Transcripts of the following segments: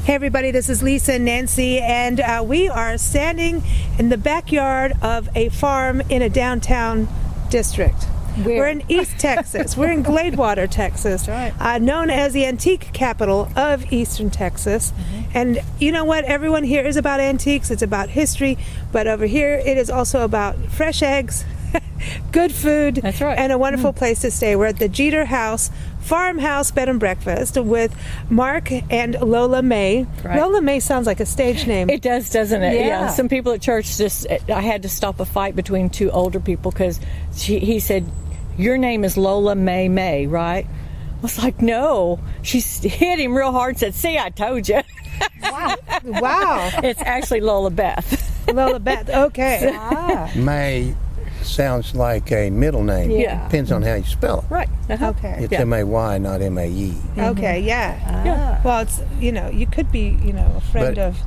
Hey everybody, this is Lisa and Nancy, and we are standing in the backyard of a farm in a downtown district. We're in East Texas. We're in Gladewater-Texas, known as the antique capital of Eastern Texas. And you know what? Everyone here is about antiques. It's about history. But over here, it is also about fresh eggs, good food, and a wonderful place to stay. We're at the Jeter-House-Farmhouse-Bed-and-Breakfast with Mark and Lola May. Lola May sounds like a stage name. It does, doesn't it? Yeah. Some people at church I had to stop a fight between two older people because he said, "Your name is Lola May, right?" I was like, "No." She hit him real hard and said, "See, I told you." Wow. It's actually Lola Beth. Lola Beth, okay. May sounds like a middle name. Yeah. Depends on how you spell it. Right. Okay. It's M-A-Y, not M-A-E. Okay, yeah. Well, it's, you could be, a friend of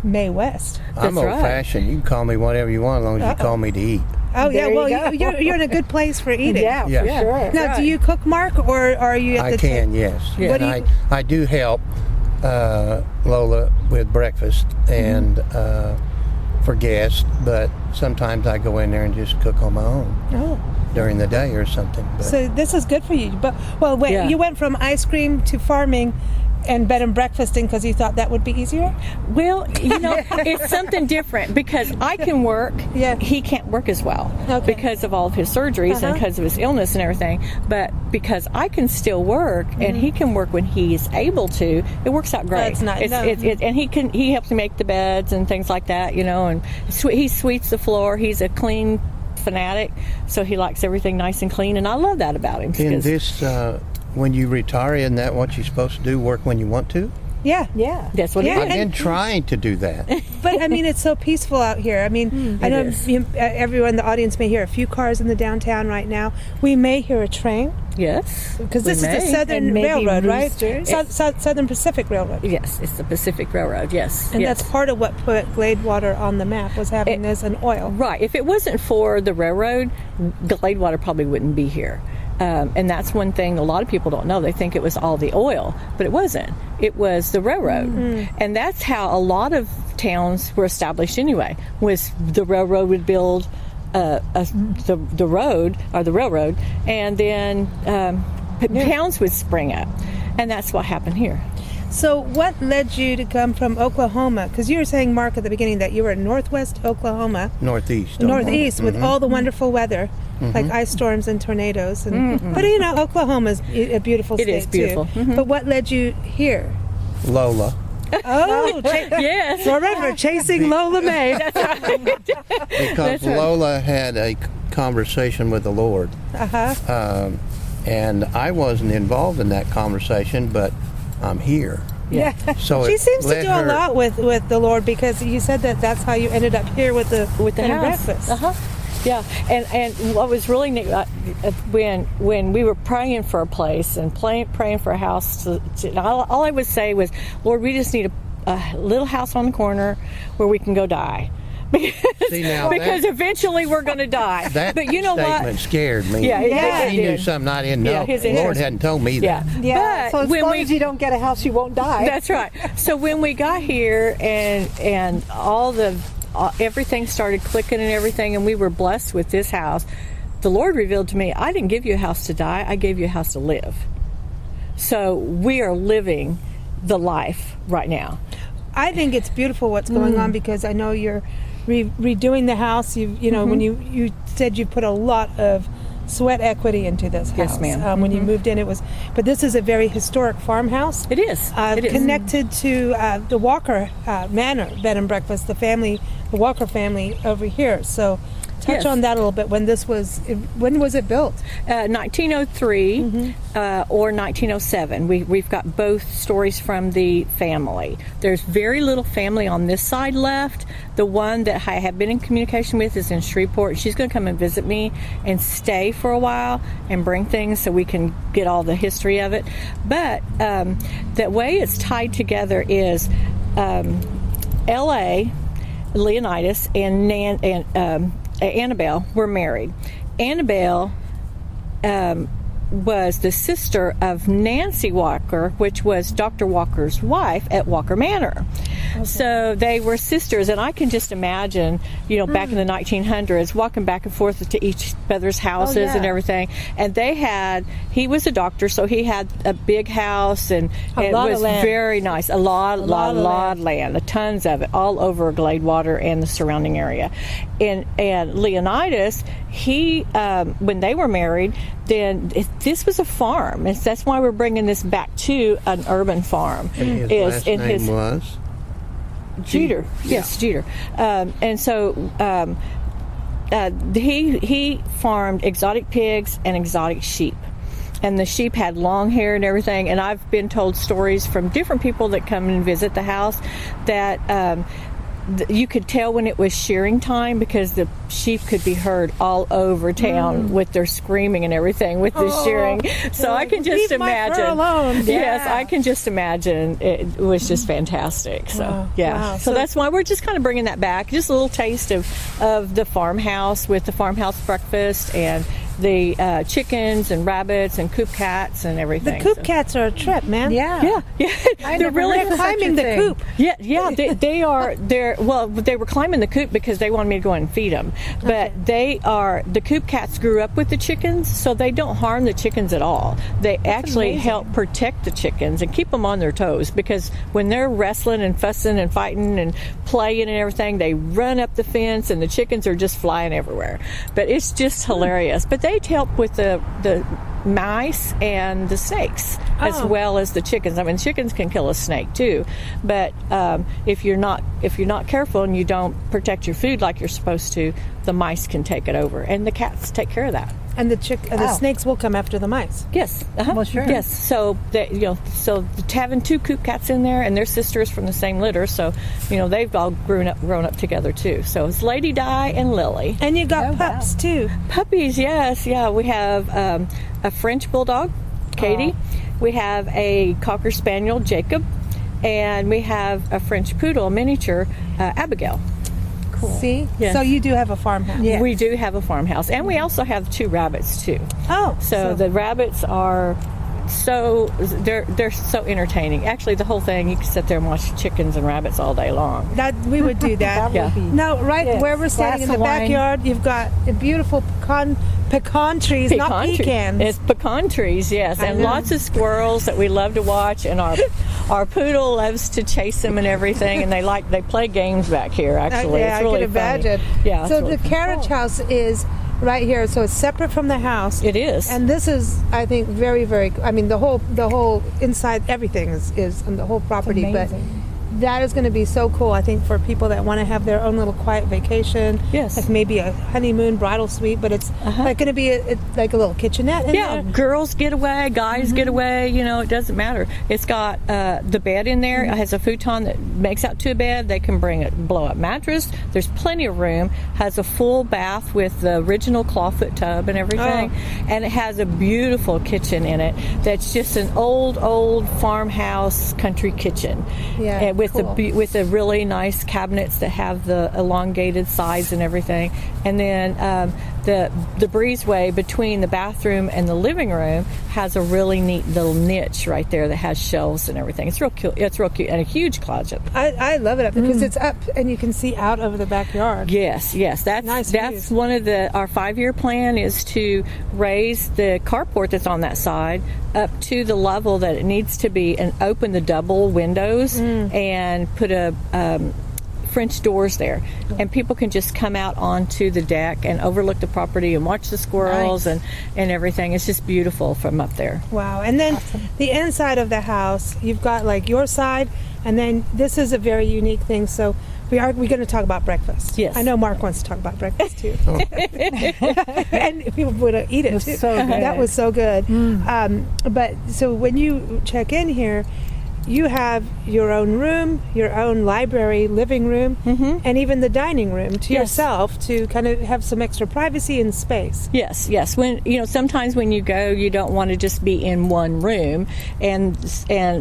Mae West. I'm old-fashioned. You can call me whatever you want as long as you call me to eat. Oh, yeah. Well, you're in a good place for eating. Yeah, for sure. Now, do you cook, Mark, or are you at the can, yes. Yeah. And I do help Lola with breakfast and for guests, but sometimes I go in there and just cook on my own during the day or something. But. So this is good for you. But you went from ice cream to farming and bed and breakfasting because you thought that would be easier? Well, it's something different because I can work. Yeah. He can't work as well because of all of his surgeries and because of his illness and everything. But because I can still work and he can work when he's able to, it works out great. That's nice. And he helps me make the beds and things like that, and he sweeps the floor. He's a clean fanatic, so he likes everything nice and clean, and I love that about him. In this, when you retire, isn't that what you're supposed to do, work when you want to? Yeah. That's what I've been trying to do that. But, it's so peaceful out here. I know everyone in the audience may hear a few cars in the downtown right now. We may hear a train. Yes. Because this is the Southern Railroad, right? Southern Pacific Railroad. Yes, it's the Pacific Railroad, yes. And that's part of what put Gladewater on the map, was having this and oil. Right. If it wasn't for the railroad, Gladewater probably wouldn't be here. And that's one thing a lot of people don't know. They think it was all the oil, but it wasn't. It was the railroad. And that's how a lot of towns were established anyway, was the railroad would build the road, or the railroad, and then towns would spring up. And that's what happened here. So what led you to come from Oklahoma? Because you were saying, Mark, at the beginning that you were in northwest Oklahoma. Northeast with all the wonderful weather, like ice storms and tornadoes. But Oklahoma's a beautiful state. It is beautiful. Too. But what led you here? Lola. Oh, yes. Remember, chasing Lola May. That's right. Because Lola had a conversation with the Lord. And I wasn't involved in that conversation, but I'm here. Yeah. So she seems to do a lot with the Lord, because you said that's how you ended up here with the bed and breakfast. Yeah, and what was really neat when we were praying for a place and praying for a house, all I would say was, Lord, we just need a little house on the corner where we can go die. Because eventually we're going to die. But you know statement scared me. Yeah, he knew something I didn't know. The Lord hadn't told me that. Yeah. So as long as you don't get a house, you won't die. That's right. So when we got here and everything started clicking and everything, and we were blessed with this house, the Lord revealed to me, I didn't give you a house to die, I gave you a house to live. So we are living the life right now. I think it's beautiful what's going on, because I know you're redoing the house. When you said you put a lot of sweat equity into this house. Yes, ma'am. When you moved in, but this is a very historic farmhouse. It is. Connected to the Walker Manor Bed and Breakfast, the Walker family over here. So touch on that a little bit. When was it built? 1903 or 1907. We've got both stories from the family. There's very little family on this side left. The one that I have been in communication with is in Shreveport. She's going to come and visit me and stay for a while and bring things so we can get all the history of it. But the way it's tied together is L.A., Leonidas, and Annabelle were married. Annabelle was the sister of Nancy Walker, which was Dr. Walker's wife at Walker Manor. Okay. So they were sisters, and I can just imagine, back in the 1900s, walking back and forth to each other's houses and everything. And he was a doctor, so he had a big house, and it was very nice. A lot of land, tons of it, all over Gladewater and the surrounding area. And Leonidas, he, when they were married, then this was a farm. And that's why we're bringing this back to an urban farm. And his last name was? Jeter. Yes, Jeter. And so he farmed exotic pigs and exotic sheep. And the sheep had long hair and everything. And I've been told stories from different people that come and visit the house that you could tell when it was shearing time because the sheep could be heard all over town with their screaming and everything with the shearing. So I can just imagine. My fur alone. Yes, I can just imagine. It was just fantastic. So Wow. So that's why we're just kind of bringing that back. Just a little taste of the farmhouse with the farmhouse breakfast and the chickens and rabbits and coop cats and everything. The coop cats are a trip, man. Yeah. They're really climbing the coop. Yeah. They are. They were climbing the coop because they wanted me to go and feed them. But the coop cats grew up with the chickens, so they don't harm the chickens at all. They actually help protect the chickens and keep them on their toes because when they're wrestling and fussing and fighting and playing and everything, they run up the fence and the chickens are just flying everywhere. But it's just hilarious. But they help with the mice and the snakes as well as the chickens. I mean, chickens can kill a snake too, but if you're not careful and you don't protect your food like you're supposed to, the mice can take it over, and the cats take care of that. And the snakes will come after the mice. Yes. Well, sure. Yes. So having two coop cats in there, and they're sisters from the same litter, so they've all grown up together too. So it's Lady Di and Lily. And you got pups too. Puppies, yes, yeah. We have a French bulldog, Katie. We have a Cocker Spaniel, Jacob, and we have a French poodle, a miniature, Abigail. Cool. See? Yes. So you do have a farmhouse. Yes. We do have a farmhouse. And we also have 2 rabbits, too. So the rabbits are they're so entertaining. Actually, the whole thing, you can sit there and watch chickens and rabbits all day long. We would do that. Now, where we're standing in the backyard, you've got a beautiful pecan trees, not pecans. It's pecan trees, yes. And lots of squirrels that we love to watch. And our poodle loves to chase them and everything. And they play games back here, actually. It's really I can imagine. Funny. Yeah. So the carriage house is right here, so it's separate from the house. It is. And this is, I think, very, very, I mean, the whole inside, everything is on the whole property, but that is going to be so cool, I think, for people that want to have their own little quiet vacation. Yes. Like maybe a honeymoon bridal suite, but it's like going to be like a little kitchenette in there. Girls get away, guys get away, it doesn't matter. It's got the bed in there. It has a futon that makes out to a bed. They can bring a blow-up mattress. There's plenty of room. Has a full bath with the original clawfoot tub and everything. And it has a beautiful kitchen in it that's just an old farmhouse country kitchen. Yeah. With the really nice cabinets that have the elongated sides and everything, and then the breezeway between the bathroom and the living room has a really neat little niche right there that has shelves and everything. It's real cute. It's real cute, and a huge closet. I love it because it's up and you can see out over the backyard. Yes. That's nice. That's one of our 5-year plan is to raise the carport that's on that side up to the level that it needs to be and open the double windows and put a French doors there, and people can just come out onto the deck and overlook the property and watch the squirrels and everything. It's just beautiful from up there. Wow. And then the inside of the house, you've got like your side, and then this is a very unique thing. So we're going to talk about breakfast. Yes. I know Mark wants to talk about breakfast too. And people would eat it too. So good. That was so good. But so when you check in here, you have your own room, your own library, living room, and even the dining room to yourself to kind of have some extra privacy and space. Yes. When sometimes when you go, you don't want to just be in one room, and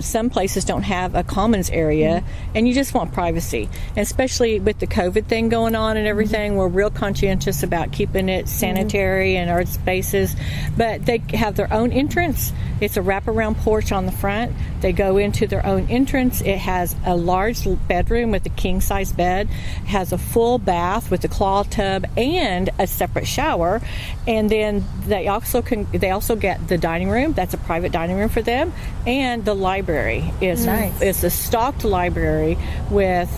some places don't have a commons area, and you just want privacy. And especially with the COVID thing going on and everything, we're real conscientious about keeping it sanitary in our spaces. But they have their own entrance. It's a wraparound porch on the front. They go into their own entrance. It has a large bedroom with a king-size bed. It has a full bath with a claw tub and a separate shower. And then they also get the dining room. That's a private dining room for them. And the library is nice. It's a stocked library with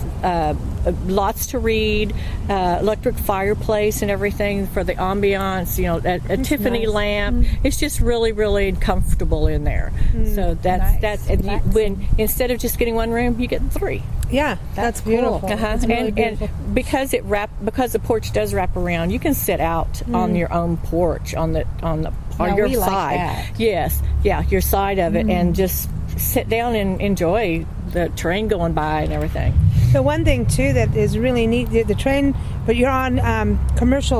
lots to read, electric fireplace and everything for the ambiance, a Tiffany lamp. It's just really, really comfortable in there. So that's when instead of just getting one room, you get 3. Yeah, that's beautiful. Cool. That's really beautiful. And because the porch does wrap around, you can sit out on your own porch on your side. Like that. Yes, your side of it, and just sit down and enjoy the train going by and everything. The one thing too that is really neat, the train, but you're on Commerce.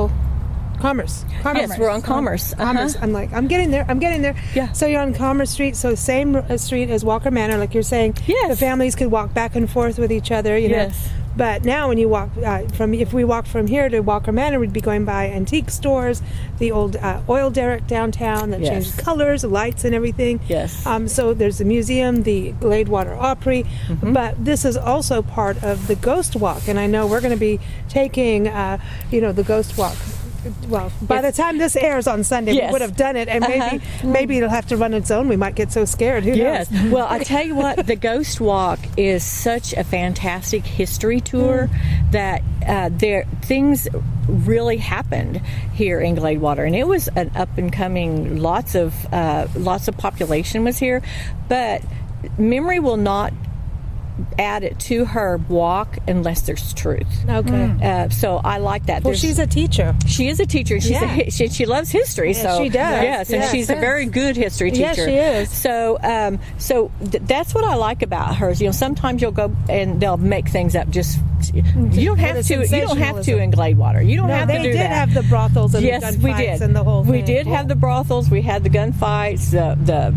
Yes, we're on Commerce. Commerce. I'm getting there. Yeah. So you're on Commerce Street, so same street as Walker Manor, like you're saying. Yes. The families could walk back and forth with each other, you know. Yes. But now when you walk if we walked from here to Walker Manor, we'd be going by antique stores, the old oil derrick downtown that changed colors, lights and everything. Yes. So there's the museum, the Gladewater Opry, but this is also part of the Ghost Walk, and I know we're going to be taking, the Ghost Walk. Well, by the time this airs on Sunday, we would have done it, and maybe it'll have to run its own. We might get so scared. Who knows? Well, I tell you what, the Ghost Walk is such a fantastic history tour that things really happened here in Gladewater, and it was an up and coming. Lots of population was here, but memory will not add it to her walk unless there's truth. Okay. So I like that. Well, she's a teacher. She is a teacher. She loves history. Yeah, so she does. Yes, and she's a very good history teacher. Yes, she is. So that's what I like about hers. Sometimes you'll go and they'll make things up. Just you don't have to. You don't have to in Gladewater. You don't have to do that. They did have the brothels and the gunfights and the whole thing. We did have the brothels. We had the gunfights. The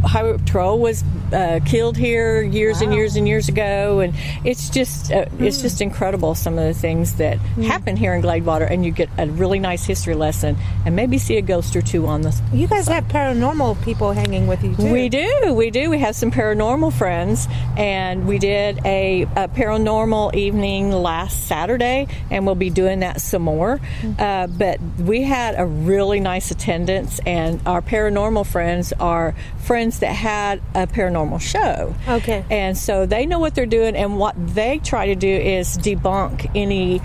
highway patrol was killed here years and years and years ago, and it's just incredible some of the things that happen here in Gladewater, and you get a really nice history lesson and maybe see a ghost or two on the You guys have paranormal people hanging with you too. We do. We have some paranormal friends, and we did a paranormal evening last Saturday, and we'll be doing that some more. But we had a really nice attendance, and our paranormal friends are friends that had a paranormal show. Okay. And so they know what they're doing, and what they try to do is debunk any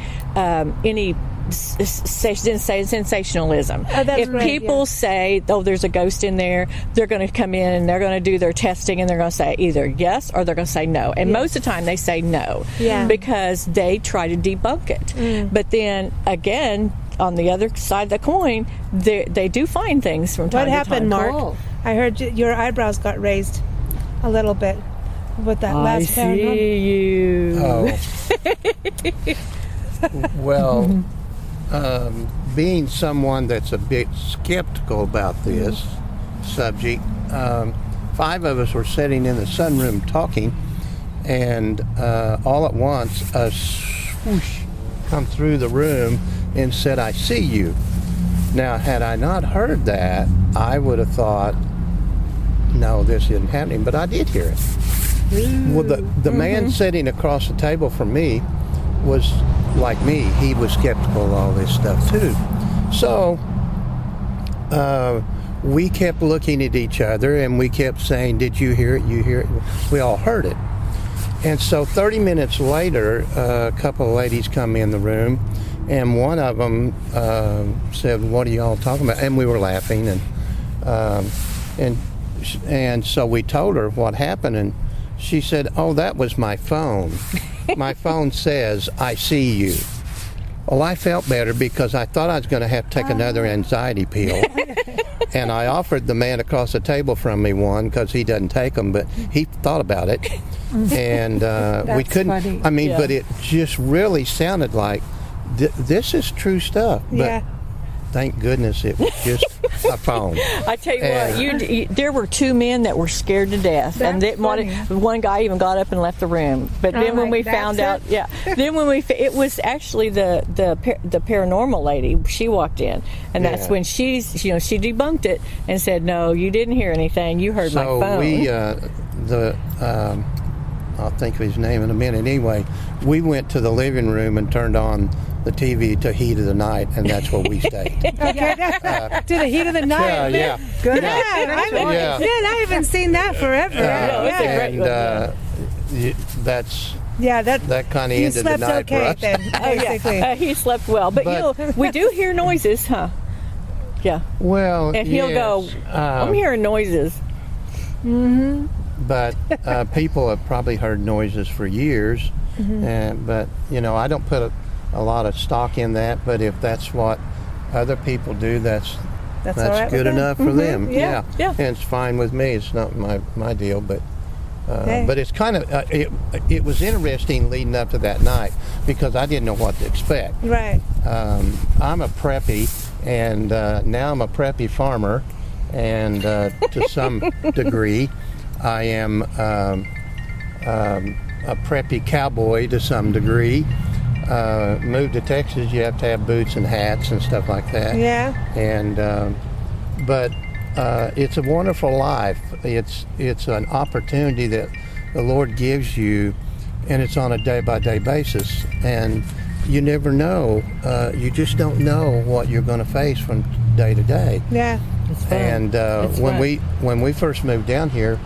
sensationalism. If people say, there's a ghost in there, they're going to come in and they're going to do their testing, and they're going to say either yes or they're going to say no. And most of the time they say no because they try to debunk it. But then again, on the other side of the coin, they do find things from time to time. What happened, Mark? Cool. I heard your eyebrows got raised a little bit with that last paranormal. I see you. Oh. Well, being someone that's a bit skeptical about this subject, 5 of us were sitting in the sunroom talking, and all at once a swoosh come through the room and said, "I see you." Now, had I not heard that, I would have thought, no, this isn't happening, but I did hear it. Well, the man sitting across the table from me was like me. He was skeptical of all this stuff too. So we kept looking at each other, and we kept saying, "Did you hear it? You hear it?" We all heard it. And so 30 minutes later, a couple of ladies come in the room, and one of them said, "What are y'all talking about?" And we were laughing, and so we told her what happened, and she said, "Oh, that was my phone. My phone says, 'I see you.'" Well, I felt better because I thought I was going to have to take another anxiety pill. And I offered the man across the table from me one because he doesn't take them, but he thought about it. And we couldn't, funny. I mean, but it just really sounded like this is true stuff. But thank goodness it was just a phone. I tell you what, there were two men that were scared to death, and one guy even got up and left the room. But then when we found out, then when it was actually the paranormal lady. She walked in, and that's when she debunked it and said, "No, you didn't hear anything. You heard my phone." So I'll think of his name in a minute. Anyway, we went to the living room and turned on the TV to heat of the night, and that's where we stayed. To the heat of the night. Yeah. Good. I haven't seen that forever. It's a great one. That kind of ended the night for us. Then, basically. He slept well, but we do hear noises, huh? Yeah. Well, and he'll go, I'm hearing noises. Mm-hmm. But people have probably heard noises for years, but I don't put a lot of stock in that. But if that's what other people do, that's right good enough for them. Yeah. And it's fine with me. It's not my deal, but it's kind of it was interesting leading up to that night because I didn't know what to expect. Right. I'm a preppy, and now I'm a preppy farmer, and to some degree, I am a preppy cowboy to some degree. Moved to Texas, you have to have boots and hats and stuff like that. Yeah. And but it's a wonderful life. It's an opportunity that the Lord gives you, and it's on a day-by-day basis. And you never know. You just don't know what you're going to face from day to day. Yeah. And when we first moved down here,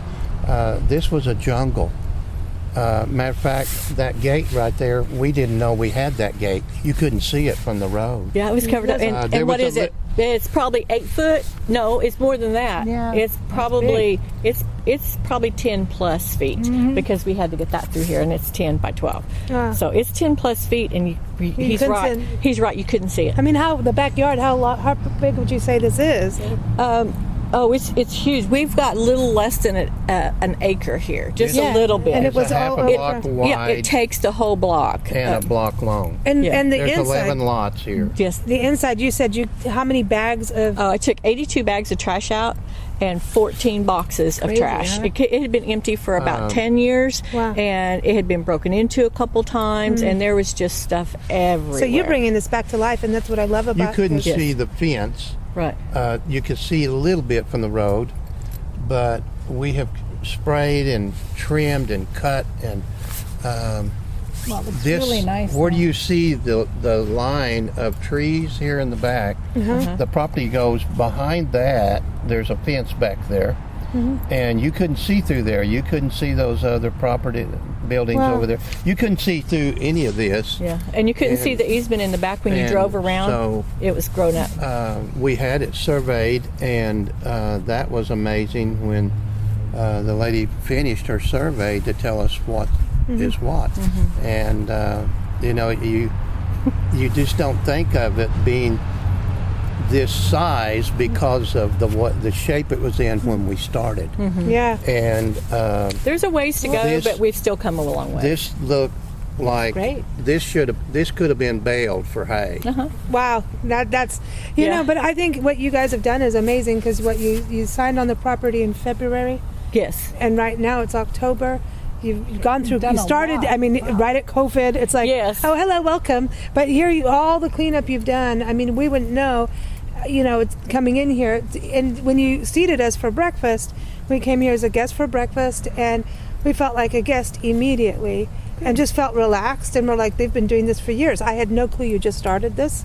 this was a jungle. Matter of fact, that gate right there, we didn't know we had that gate. You couldn't see it from the road. Yeah, it was covered up. And what is it? It's probably 8 foot. No, it's more than that. Yeah, it's probably it's probably 10 plus feet because we had to get that through here, and it's 10 by 12. So it's 10 plus feet, and he's right. He's right. You couldn't see it. I mean, the backyard? How big would you say this is? It's huge. We've got a little less than an acre here, just a little bit. And it was half a block wide. Yeah, it takes the whole block. And a block long. And the There's inside. 11 lots here. Yes. The inside, you said how many bags of? I took 82 bags of trash out and 14 boxes of trash. Huh? It had been empty for about 10 years, and it had been broken into a couple times, and there was just stuff everywhere. So you're bringing this back to life, and that's what I love about You couldn't this. see the fence. Right. You could see a little bit from the road, but we have sprayed and trimmed and cut and it's this. really nice. Where do you see the line of trees here in the back? The property goes behind that. There's a fence back there, and you couldn't see through there. You couldn't see those other property buildings over there. You couldn't see through any of this. Yeah, and you couldn't see the easement in the back when you drove around. So it was grown up. We had it surveyed, and that was amazing when the lady finished her survey to tell us what is what. And you just don't think of it being this size because of the shape it was in when we started. Yeah. And there's a ways to go, but we've still come a long way. this looked like this could have been baled for hay. Wow, that's you know. But I think what you guys have done is amazing because what you signed on the property in February. Yes. And right now it's October. You've gone through. You started. I mean, right at COVID. It's like, oh, hello, welcome. But here, all the cleanup you've done. I mean, we wouldn't know. It's coming in here. And when you seated us for breakfast, we came here as a guest for breakfast, and we felt like a guest immediately, and just felt relaxed. And we're like, they've been doing this for years. I had no clue you just started this.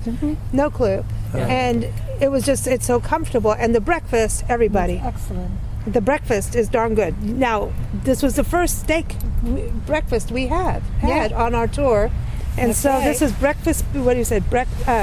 No clue. And it was just, it's so comfortable. And the breakfast, everybody. That's excellent. The breakfast is darn good. Now, this was the first steak breakfast we had on our tour. And That's so right. this is breakfast, what do you say,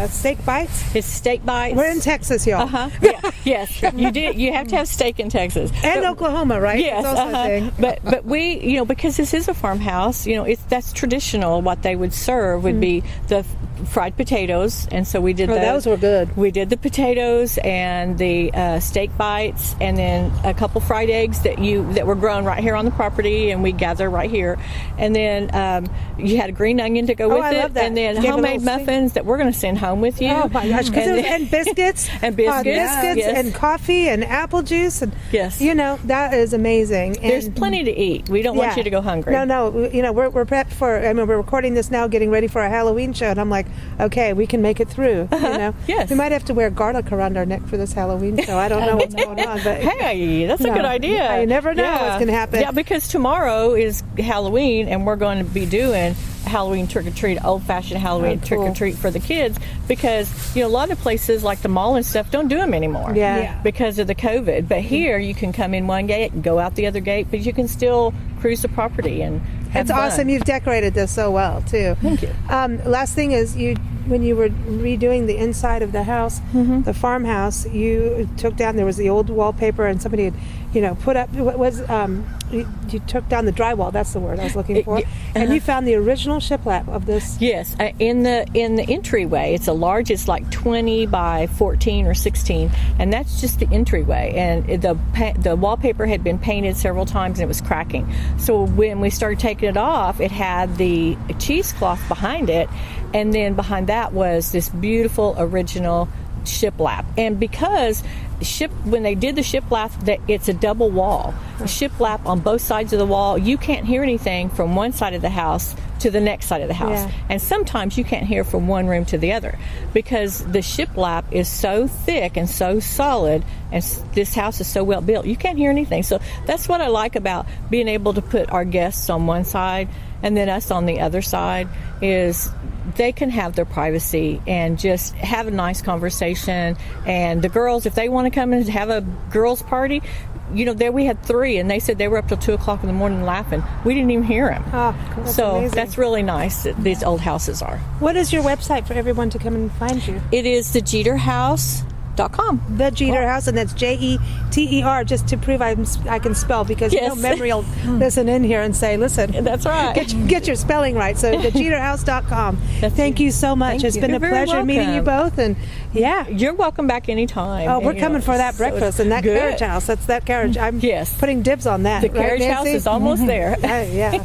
steak bites? It's steak bites. We're in Texas, y'all. Yeah, yes, you did. You have to have steak in Texas And Oklahoma, right? Yes, It's also a thing. but we, because this is a farmhouse, that's traditional. What they would serve would be the fried potatoes, and so we did those were good. We did the potatoes and the steak bites, and then a couple fried eggs that were grown right here on the property, and we gather right here. And then you had a green onion to go with I it, love that. and then Give a homemade little muffins that we're going to send home with you. Oh my gosh! And biscuits, and biscuits, yes. and coffee and apple juice, and yes, that is amazing. And there's plenty to eat. We don't want you to go hungry. No, we're prepped for. I mean, we're recording this now, getting ready for a Halloween show, and I'm like, okay, we can make it through. Yes, we might have to wear garlic around our neck for this Halloween show. I don't know what's going on, but hey, that's a good idea. You never know what's going to happen. Yeah, because tomorrow is Halloween, and we're going to be doing Halloween trick-or-treat, old-fashioned Halloween trick-or-treat for the kids, because a lot of places like the mall and stuff don't do them anymore because of the COVID. But here you can come in one gate and go out the other gate, but you can still cruise the property and have fun. Awesome. You've decorated this so well too. Thank you. Last thing is, when you were redoing the inside of the house, the farmhouse, you took down, there was the old wallpaper, and somebody had put up you took down the drywall. That's the word I was looking for. And you found the original shiplap of this. Yes, in the entryway. It's it's like 20 by 14 or 16, and that's just the entryway. And the wallpaper had been painted several times, and it was cracking. So when we started taking it off, it had the cheesecloth behind it, and then behind that was this beautiful original shiplap. And because when they did the shiplap, it's a double wall. The shiplap on both sides of the wall, you can't hear anything from one side of the house to the next side of the house. And sometimes you can't hear from one room to the other because the shiplap is so thick and so solid, and this house is so well built, you can't hear anything. So that's what I like about being able to put our guests on one side and then us on the other side, is they can have their privacy and just have a nice conversation. And the girls, if they want to come and have a girls' party, there we had 3, and they said they were up till 2 o'clock in the morning laughing. We didn't even hear them. Oh, that's amazing. That's really nice that these old houses are. What is your website for everyone to come and find you? It is the Jeter-House.com. The Jeter-House, and that's Jeter, just to prove I can spell, because memory will listen in here and say, listen. That's right. Get your spelling right. So the Jeter-House.com. Thank you so much. It's been a pleasure meeting you both, and you're welcome back anytime. Oh, we're coming for that breakfast and that carriage house. That's that carriage. I'm putting dibs on that. The carriage house is almost there. Yeah.